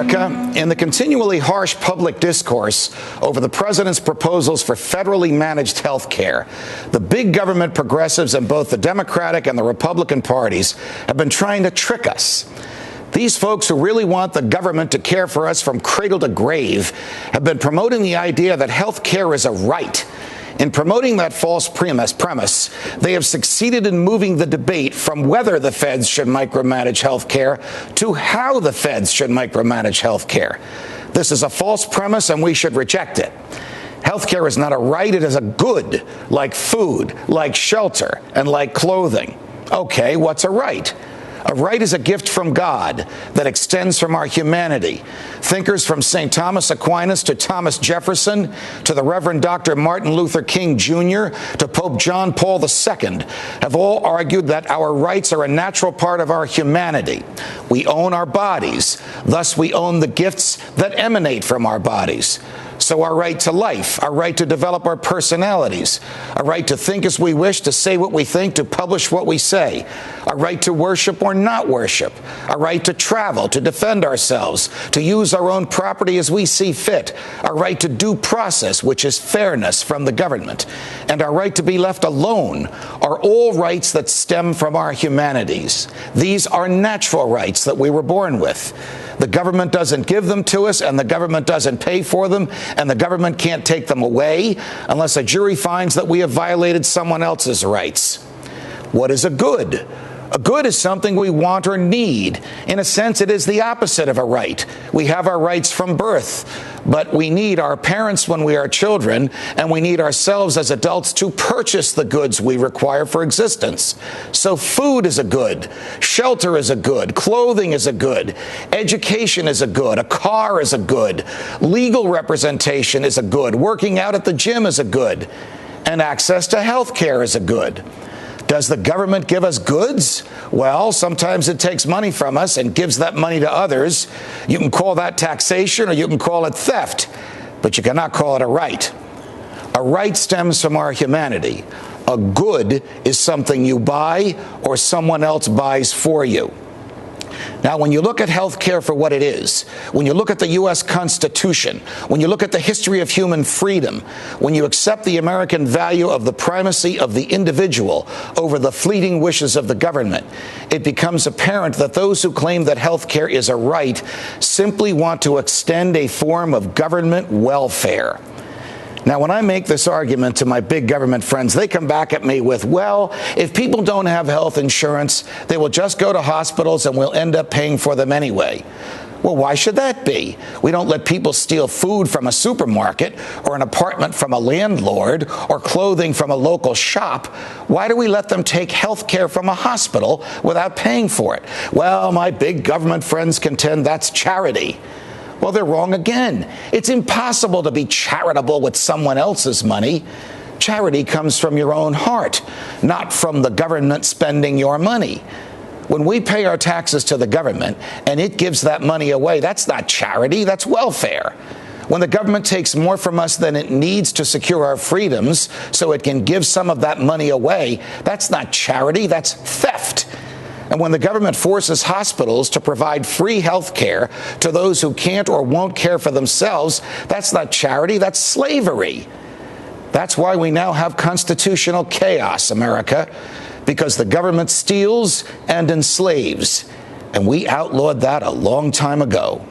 America, in the continually harsh public discourse over the president's proposals for federally managed health care, the big government progressives in both the Democratic and the Republican parties have been trying to trick us. These folks who really want the government to care for us from cradle to grave have been promoting the idea that health care is a right. In promoting that false premise, they have succeeded in moving the debate from whether the feds should micromanage health care to how the feds should micromanage health care. This is a false premise, and we should reject it. Health care is not a right, it is a good, like food, like shelter, and like clothing. Okay, what's a right? A right is a gift from God that extends from our humanity. Thinkers from St. Thomas Aquinas to Thomas Jefferson to the Reverend Dr. Martin Luther King Jr. to Pope John Paul II have all argued that our rights are a natural part of our humanity. We own our bodies, thus we own the gifts that emanate from our bodies. So our right to life, our right to develop our personalities, our right to think as we wish, to say what we think, to publish what we say, our right to worship or not worship, our right to travel, to defend ourselves, to use our own property as we see fit, our right to due process, which is fairness from the government, and our right to be left alone are all rights that stem from our humanities. These are natural rights that we were born with. The government doesn't give them to us, and the government doesn't pay for them, and the government can't take them away unless a jury finds that we have violated someone else's rights. What is a good? A good is something we want or need. In a sense, it is the opposite of a right. We have our rights from birth, but we need our parents when we are children, and we need ourselves as adults to purchase the goods we require for existence. So food is a good, shelter is a good, clothing is a good, education is a good, a car is a good, legal representation is a good, working out at the gym is a good, and access to health care is a good. Does the government give us goods? Well, sometimes it takes money from us and gives that money to others. You can call that taxation or you can call it theft, but you cannot call it a right. A right stems from our humanity. A good is something you buy or someone else buys for you. Now, when you look at health care for what it is, when you look at the U.S. Constitution, when you look at the history of human freedom, when you accept the American value of the primacy of the individual over the fleeting wishes of the government, it becomes apparent that those who claim that health care is a right simply want to extend a form of government welfare. Now, when I make this argument to my big government friends, they come back at me with, well, if people don't have health insurance, they will just go to hospitals and we'll end up paying for them anyway. Well, why should that be? We don't let people steal food from a supermarket or an apartment from a landlord or clothing from a local shop. Why do we let them take health care from a hospital without paying for it? Well, my big government friends contend that's charity. Well, they're wrong again. It's impossible to be charitable with someone else's money. Charity comes from your own heart, not from the government spending your money. When we pay our taxes to the government and it gives that money away, that's not charity, that's welfare. When the government takes more from us than it needs to secure our freedoms so it can give some of that money away, that's not charity, that's theft. And when the government forces hospitals to provide free health care to those who can't or won't care for themselves, that's not charity, that's slavery. That's why we now have constitutional chaos, America, because the government steals and enslaves. And we outlawed that a long time ago.